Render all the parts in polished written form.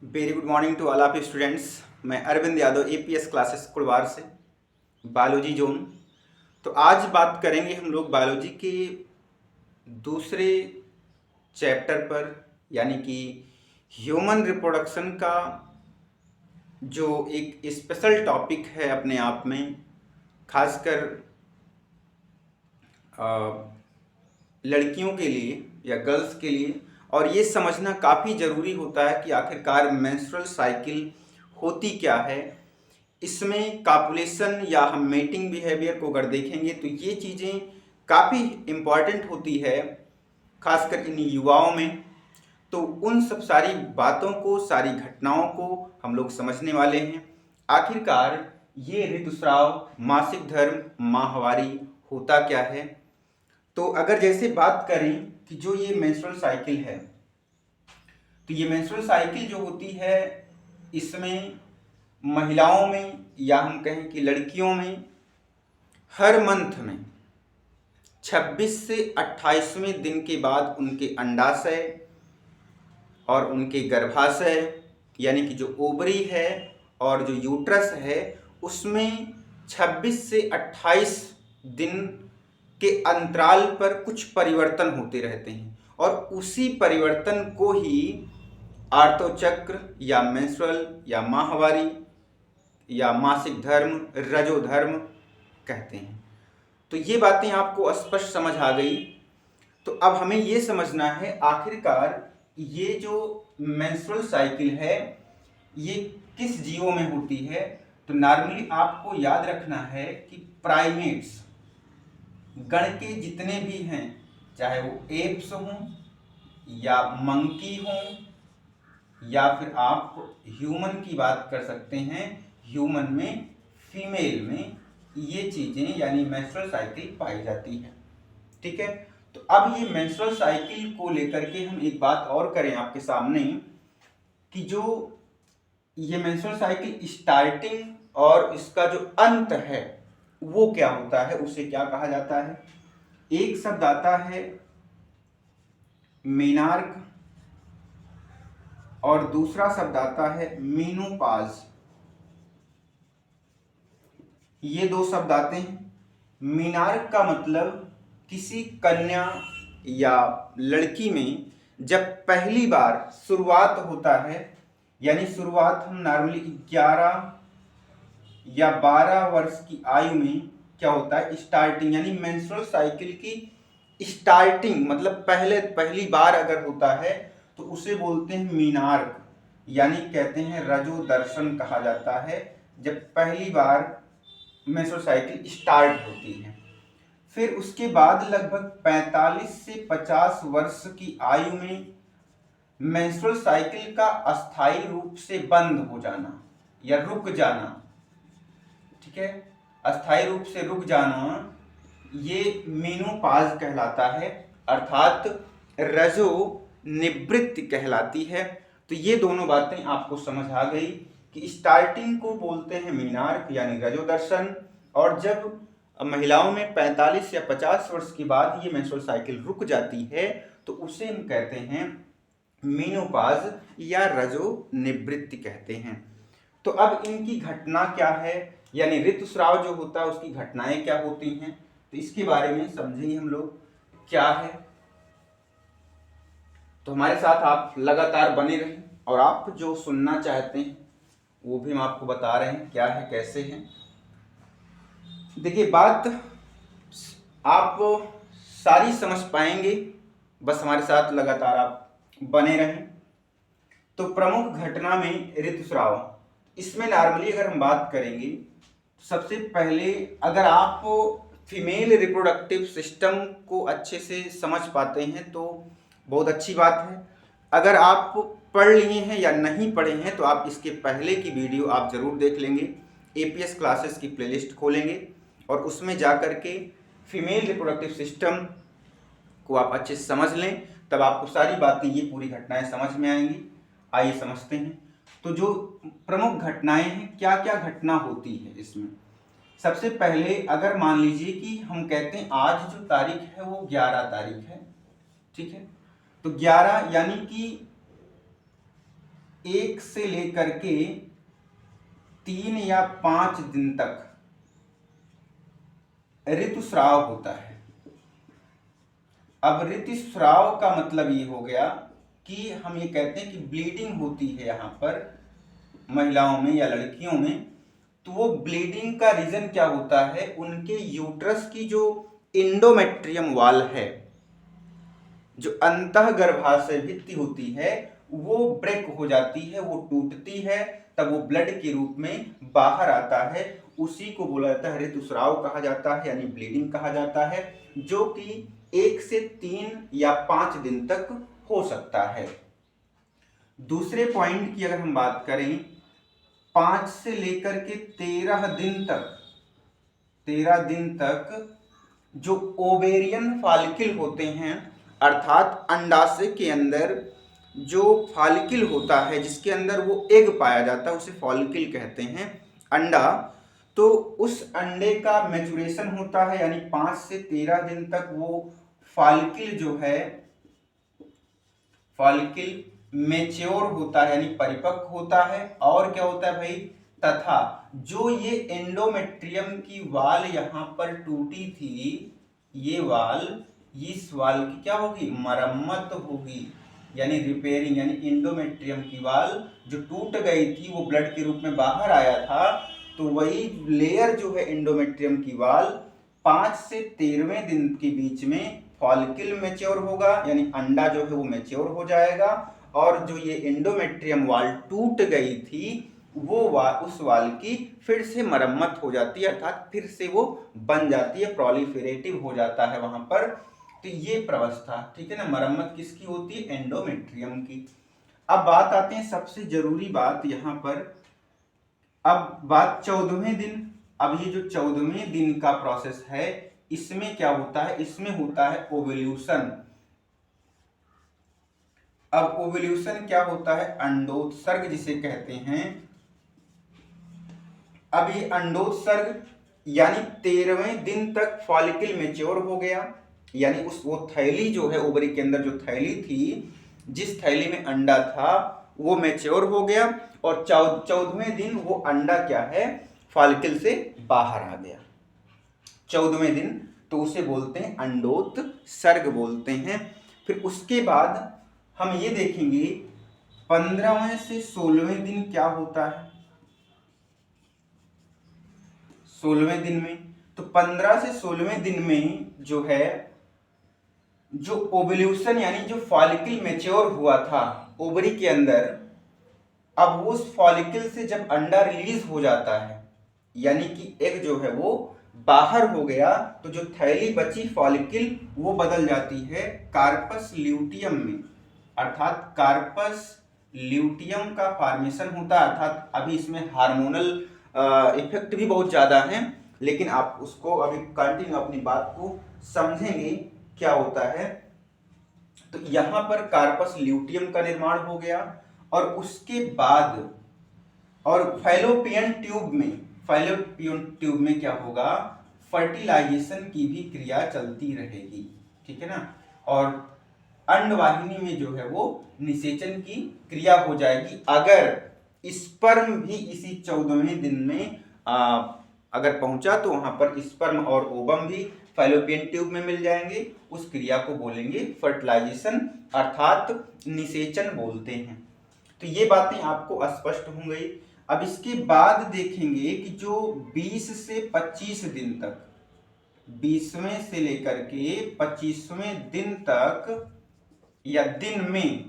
Very good morning to all of students. मैं Arvind Yadav APS classes Kudwar से biology zone. तो आज बात करेंगे हम लोग बायोलॉजी के दूसरे चैप्टर पर, यानी कि ह्यूमन रिप्रोडक्शन का जो एक स्पेशल टॉपिक है अपने आप में, खासकर लड़कियों के लिए या गर्ल्स के लिए। और ये समझना काफ़ी ज़रूरी होता है कि आखिरकार मेंस्ट्रुअल साइकिल होती क्या है। इसमें कापुलेशन या हम मेटिंग बिहेवियर को अगर देखेंगे तो ये चीज़ें काफ़ी इम्पॉर्टेंट होती है, खासकर इन युवाओं में। तो उन सब सारी बातों को, सारी घटनाओं को हम लोग समझने वाले हैं। आखिरकार ये ऋतुस्राव, मासिक धर्म, माहवारी होता क्या है। तो अगर जैसे बात करें कि जो ये मेंस्ट्रुअल साइकिल है, तो ये मेंस्ट्रुअल साइकिल जो होती है, इसमें महिलाओं में या हम कहें कि लड़कियों में हर मंथ में 26 से 28वें दिन के बाद उनके अंडाशय और उनके गर्भाशय, यानी कि जो ओवरी है और जो यूट्रस है, उसमें 26 से 28 दिन के अंतराल पर कुछ परिवर्तन होते रहते हैं। और उसी परिवर्तन को ही आर्तोचक्र या मेंस्ट्रुअल या माहवारी या मासिक धर्म, रजोधर्म कहते हैं। तो ये बातें आपको स्पष्ट समझ आ गई। तो अब हमें ये समझना है आखिरकार ये जो मेंस्ट्रुअल साइकिल है ये किस जीवों में होती है। तो नॉर्मली आपको याद रखना है कि प्राइमेट्स गण के जितने भी हैं, चाहे वो एप्स हों या मंकी हों या फिर आप ह्यूमन की बात कर सकते हैं, ह्यूमन में फीमेल में ये चीज़ें यानी मेंस्ट्रुअल साइकिल पाई जाती है। ठीक है। तो अब ये मेंस्ट्रुअल साइकिल को लेकर के हम एक बात और करें आपके सामने कि जो ये मेंस्ट्रुअल साइकिल स्टार्टिंग और इसका जो अंत है वो क्या होता है, उसे क्या कहा जाता है। एक शब्द आता है मेनार्क और दूसरा शब्द आता है मीनोपाज। ये दो शब्द आते हैं। मीनार्क का मतलब किसी कन्या या लड़की में जब पहली बार शुरुआत होता है, यानी शुरुआत हम नॉर्मली 11 या 12 वर्ष की आयु में क्या होता है, स्टार्टिंग, यानी मेंस्ट्रुअल साइकिल की स्टार्टिंग, मतलब पहली बार अगर होता है तो उसे बोलते हैं मीनार्क, यानी कहते हैं रजो दर्शन कहा जाता है जब पहली बार मेंस्ट्रुअल साइकिल स्टार्ट होती है। फिर उसके बाद लगभग 45 से 50 वर्ष की आयु में मेंस्ट्रुअल साइकिल का अस्थायी रूप से बंद हो जाना या रुक जाना, ठीक है, अस्थायी रूप से रुक जाना, ये मेनोपाज कहलाता है, अर्थात रजो निवृत्ति कहलाती है। तो ये दोनों बातें आपको समझ आ गई कि स्टार्टिंग को बोलते हैं मीनार्क यानी रजो दर्शन, और जब महिलाओं में 45 या 50 वर्ष के बाद ये मेंस्ट्रुअल साइकिल रुक जाती है तो उसे हम कहते हैं मेनोपाज या रजो निवृत्ति कहते हैं। तो अब इनकी घटना क्या है, यानी ऋतुस्राव जो होता है उसकी घटनाएं क्या होती हैं, तो इसके बारे में समझेंगे हम लोग क्या है। तो हमारे साथ आप लगातार बने रहें और आप जो सुनना चाहते हैं वो भी हम आपको बता रहे हैं क्या है, कैसे हैं। देखिए, बात आप सारी समझ पाएंगे, बस हमारे साथ लगातार आप बने रहें। तो प्रमुख घटना में ऋतुस्राव, इसमें नॉर्मली अगर हम बात करेंगे तो सबसे पहले अगर आप फीमेल रिप्रोडक्टिव सिस्टम को अच्छे से समझ पाते हैं तो बहुत अच्छी बात है। अगर आप पढ़ लिए हैं या नहीं पढ़े हैं तो आप इसके पहले की वीडियो आप ज़रूर देख लेंगे। एपीएस क्लासेस की प्लेलिस्ट खोलेंगे और उसमें जा कर के फीमेल रिप्रोडक्टिव सिस्टम को आप अच्छे से समझ लें, तब आपको सारी बातें, ये पूरी घटनाएं समझ में आएंगी। आइए समझते हैं। तो जो प्रमुख घटनाएं हैं, क्या क्या घटना होती है इसमें। सबसे पहले अगर मान लीजिए कि हम कहते हैं आज जो तारीख है वो 11 तारीख है, ठीक है। तो 11 यानी कि 1 से लेकर के 3 या 5 दिन तक ऋतुस्राव होता है। अब ऋतुस्राव का मतलब ये हो गया कि हम ये कहते हैं कि ब्लीडिंग होती है यहाँ पर महिलाओं में या लड़कियों में, तो वो ब्लीडिंग का रीजन क्या होता है, उनके यूट्रस की जो इंडोमेट्रियम वाल है, जो अंतः गर्भाशय भित्ति होती है, वो ब्रेक हो जाती है, वो टूटती है, तब वो ब्लड के रूप में बाहर आता है। उसी को बोला जाता है ऋतुस्राव कहा जाता है, यानी ब्लीडिंग कहा जाता है, जो कि 1 से 3 या 5 दिन तक हो सकता है। दूसरे पॉइंट की अगर हम बात करें, 5 से लेकर के 13 दिन तक जो ओवेरियन फॉलिकल होते हैं, अर्थात अंडाशय के अंदर जो फॉलिकल होता है जिसके अंदर वो एग पाया जाता है, उसे फॉलिकल कहते हैं, अंडा। तो उस अंडे का मैच्योरेशन होता है, यानी 5 से 13 दिन तक वो फॉलिकल जो है, फॉलिकल मैच्योर होता है, यानी परिपक्व होता है। और क्या होता है भाई, तथा जो ये एंडोमेट्रियम की वाल यहाँ पर टूटी थी, ये वाल, इस वाल की क्या होगी, मरम्मत होगी, यानी रिपेयरिंग, यानी एंडोमेट्रियम की वाल जो टूट गई थी, वो ब्लड के रूप में बाहर आया था, तो वही लेयर जो है एंडोमेट्रियम की वाल 5 से 13वें दिन के बीच में फॉलिकल मैच्योर होगा, यानी अंडा जो है वो मैच्योर हो जाएगा, और जो ये एंडोमेट्रियम वाल टूट गई थी, वो उस वाल की फिर से मरम्मत हो जाती है, अर्थात फिर से वो बन जाती है, प्रोलिफेरेटिव हो जाता है वहां पर। तो ये प्रवस्था, ठीक है ना, मरम्मत किसकी होती है, एंडोमेट्रियम की। अब बात आते हैं सबसे जरूरी बात यहाँ पर, अब बात 14वें दिन। अब ये जो 14वें दिन का प्रोसेस है, इसमें क्या होता है, इसमें होता है ओव्यूल्यूशन। अब ओव्यूल्यूशन क्या होता है, अंडोत्सर्ग जिसे कहते हैं। अब ये अंडोत्सर्ग यानी 13वें दिन तक फॉलिकल मैच्योर हो गया, यानी वो थैली जो है, ओवरी के अंदर जो थैली थी, जिस थैली में अंडा था, वो मैच्योर हो गया, और 14वें दिन वो अंडा क्या है, फॉलिकल से बाहर आ गया। 14वें दिन, तो उसे बोलते हैं अंडोत्सर्ग बोलते हैं। फिर उसके बाद हम ये देखेंगे 15वें से 16वें दिन क्या होता है। 16वें दिन में, तो 15 से 16वें दिन में जो है, जो ओव्यूल्यूशन यानी जो फॉलिकल मैच्योर हुआ था ओवरी के अंदर, अब उस फॉलिकल से जब अंडा रिलीज हो जाता है, यानी कि एग जो है वो बाहर हो गया, तो जो थैली बची फॉलिकल वो बदल जाती है कार्पस ल्यूटियम में, अर्थात कार्पस ल्यूटियम का फॉर्मेशन होता है। अर्थात अभी इसमें हार्मोनल इफेक्ट भी बहुत ज़्यादा है, लेकिन आप उसको अभी कंटिन्यू अपनी बात को समझेंगे क्या होता है। तो यहाँ पर कार्पस ल्यूटियम का निर्माण हो गया, और उसके बाद और फैलोपियन ट्यूब में क्या होगा, फर्टिलाइजेशन की भी क्रिया चलती रहेगी, ठीक है ना। और अंडवाहिनी में जो है वो निषेचन की क्रिया हो जाएगी, अगर स्पर्म भी इसी 14वें दिन में अगर पहुंचा, तो वहां पर स्पर्म और ओवम भी फैलोपियन ट्यूब में मिल जाएंगे। उस क्रिया को बोलेंगे फर्टिलाइजेशन, अर्थात निषेचन बोलते हैं। तो ये बातें आपको स्पष्ट हो गई। अब इसके बाद देखेंगे कि जो 20 से 25 दिन तक, 20वें से लेकर के 25वें दिन तक या दिन में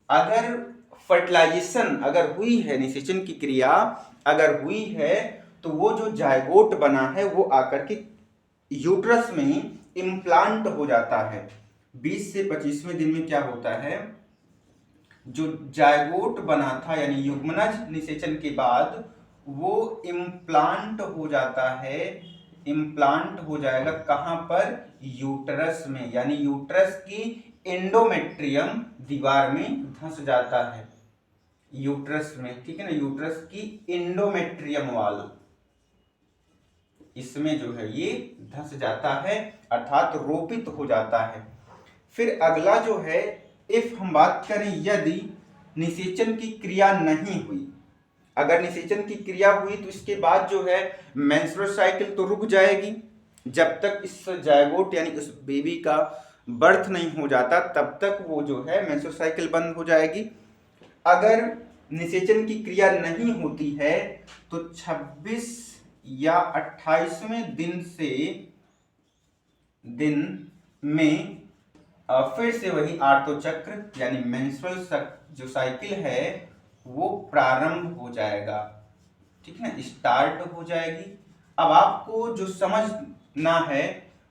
अगर फर्टिलाइजेशन अगर हुई है, निषेचन की क्रिया अगर हुई है, तो वो जो जायगोट बना है वो आकर के यूट्रस में इम्प्लांट हो जाता है। 20 से 25वें दिन में क्या होता है, जो जायगोट बना था यानी युग्मनज निषेचन के बाद वो इम्प्लांट हो जाता है, इम्प्लांट हो जाएगा कहां पर, यूट्रस में, यानी यूट्रस की एंडोमेट्रियम दीवार में धंस जाता है, यूट्रस में, ठीक है ना, यूट्रस की एंडोमेट्रियम वाल, इसमें जो है ये धंस जाता है, अर्थात रोपित हो जाता है। फिर अगला जो है, इफ हम बात करें यदि निषेचन की क्रिया नहीं हुई, अगर निषेचन की क्रिया हुई तो इसके बाद जो है मेंस्ट्रुअल साइकिल तो रुक जाएगी, जब तक इस जायगोट यानी उस बेबी का बर्थ नहीं हो जाता तब तक वो जो है मेंस्ट्रुअल साइकिल बंद हो जाएगी। अगर निषेचन की क्रिया नहीं होती है तो 26 या 28वें दिन में फिर से वही आर्तो चक्र यानी मेंस्ट्रुअल जो साइकिल है वो प्रारंभ हो जाएगा, ठीक है, स्टार्ट हो जाएगी। अब आपको जो समझना है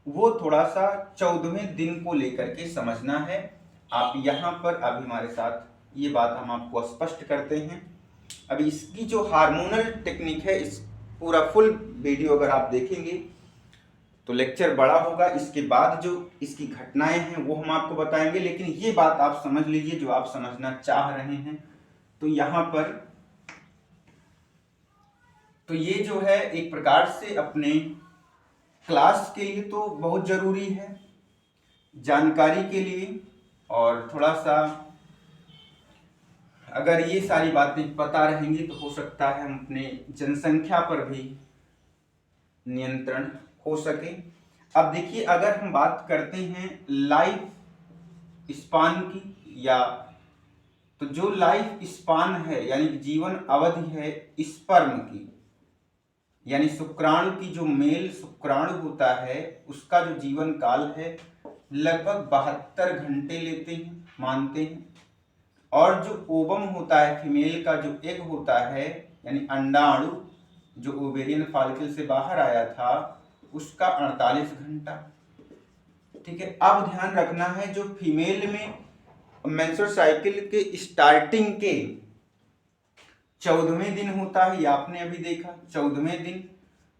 वो थोड़ा सा 14वें दिन को लेकर के समझना है। आप यहाँ पर अभी हमारे साथ ये बात हम आपको स्पष्ट करते हैं। अभी इसकी जो हार्मोनल टेक्निक है, इस पूरा फुल वीडियो अगर आप देखेंगे तो लेक्चर बड़ा होगा, इसके बाद जो इसकी घटनाएं हैं वो हम आपको बताएंगे, लेकिन ये बात आप समझ लीजिए जो आप समझना चाह रहे हैं। तो यहाँ पर तो ये जो है एक प्रकार से अपने क्लास के लिए तो बहुत जरूरी है, जानकारी के लिए, और थोड़ा सा अगर ये सारी बातें पता रहेंगी तो हो सकता है हम अपने जनसंख्या पर भी नियंत्रण हो सके। अब देखिए, अगर हम बात करते हैं लाइफ स्पान की, या तो जो लाइफ स्पान है यानी जीवन अवधि है स्पर्म की, यानी शुक्राणु की, जो मेल शुक्राणु होता है उसका जो जीवन काल है लगभग 72 घंटे लेते हैं, मानते हैं। और जो ओवम होता है, फीमेल का जो एग होता है यानी अंडाणु जो ओवेरियन फॉलिकल से बाहर आया था उसका 48 घंटा, ठीक है। अब ध्यान रखना है जो फीमेल में मेंस्ट्रुअल साइकिल के स्टार्टिंग के 14वें दिन होता है, ये आपने अभी देखा 14वें दिन।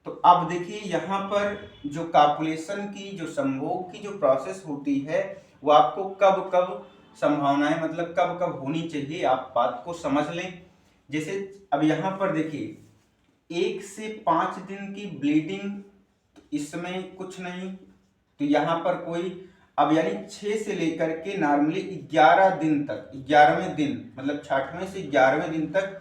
तो अब देखिए यहाँ पर जो कापुलेशन की, जो संभोग की जो प्रोसेस होती है वो आपको कब कब संभावनाएं, मतलब कब कब होनी चाहिए, आप बात को समझ लें। जैसे अब यहाँ पर देखिए 1 से 5 दिन की ब्लीडिंग, इसमें कुछ नहीं, तो यहाँ पर कोई, अब यानी 6 से लेकर के नॉर्मली 11 दिन तक, 11वें दिन मतलब 6वें से 11वें दिन तक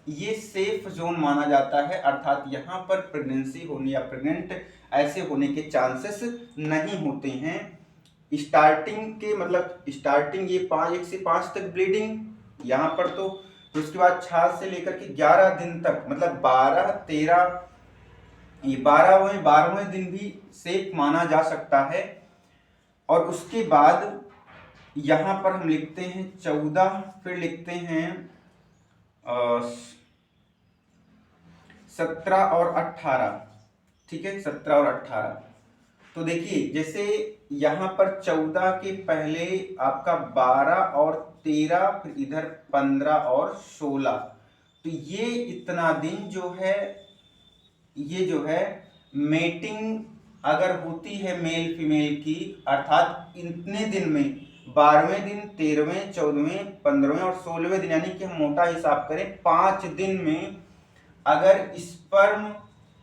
ये सेफ जोन माना जाता है, अर्थात यहाँ पर प्रेगनेंसी होने या प्रेग्नेंट ऐसे होने के चांसेस नहीं होते हैं। स्टार्टिंग के मतलब स्टार्टिंग ये 1 से 5 तक ब्लीडिंग यहाँ पर, तो उसके बाद 6 से लेकर के 11 दिन तक मतलब 12, 13, ये 12वें दिन भी सेफ माना जा सकता है। और उसके बाद यहाँ पर हम लिखते हैं 14, फिर लिखते हैं 17 और 18, ठीक है, 17 और 18। तो देखिए जैसे यहाँ पर 14 के पहले आपका 12 और 13, फिर इधर 15 और 16, तो ये इतना दिन जो है, ये जो है मेटिंग अगर होती है मेल फीमेल की, अर्थात इतने दिन में 12वें दिन, 13वें, 14वें, 15वें और 16वें दिन, यानी कि हम मोटा हिसाब करें 5 दिन में अगर स्पर्म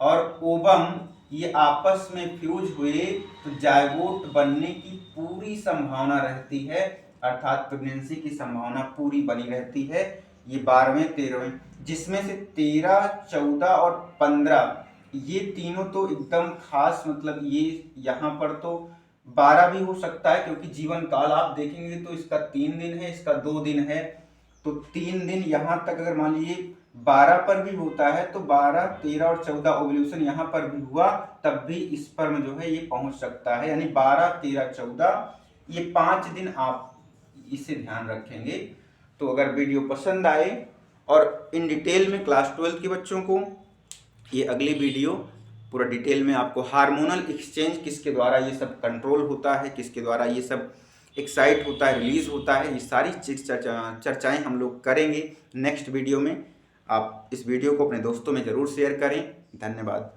और ओवम ये आपस में फ्यूज हुए तो जायगोट बनने की पूरी संभावना रहती है, अर्थात प्रेगनेंसी की संभावना पूरी बनी रहती है। ये 12वें, 13वें, जिसमें से 13, 14 और 15 ये तीनों तो एकदम खास, मतलब ये यहाँ पर तो 12 भी हो सकता है, क्योंकि जीवन काल आप देखेंगे तो इसका 3 दिन है, इसका 2 दिन है, तो 3 दिन यहाँ तक अगर मान लीजिए 12 पर भी होता है तो 12, 13 और 14 ओव्यूलेशन यहाँ पर भी हुआ तब भी स्पर्म जो है ये पहुंच सकता है, यानी 12, 13, 14 ये 5 दिन आप इसे ध्यान रखेंगे। तो अगर वीडियो पसंद आए और इन डिटेल में क्लास 12 के बच्चों को ये अगली वीडियो पूरा डिटेल में आपको हार्मोनल एक्सचेंज किसके द्वारा ये सब कंट्रोल होता है, किसके द्वारा ये सब एक्साइट होता है, रिलीज होता है, ये सारी चर्चाएं हम लोग करेंगे नेक्स्ट वीडियो में। आप इस वीडियो को अपने दोस्तों में ज़रूर शेयर करें। धन्यवाद।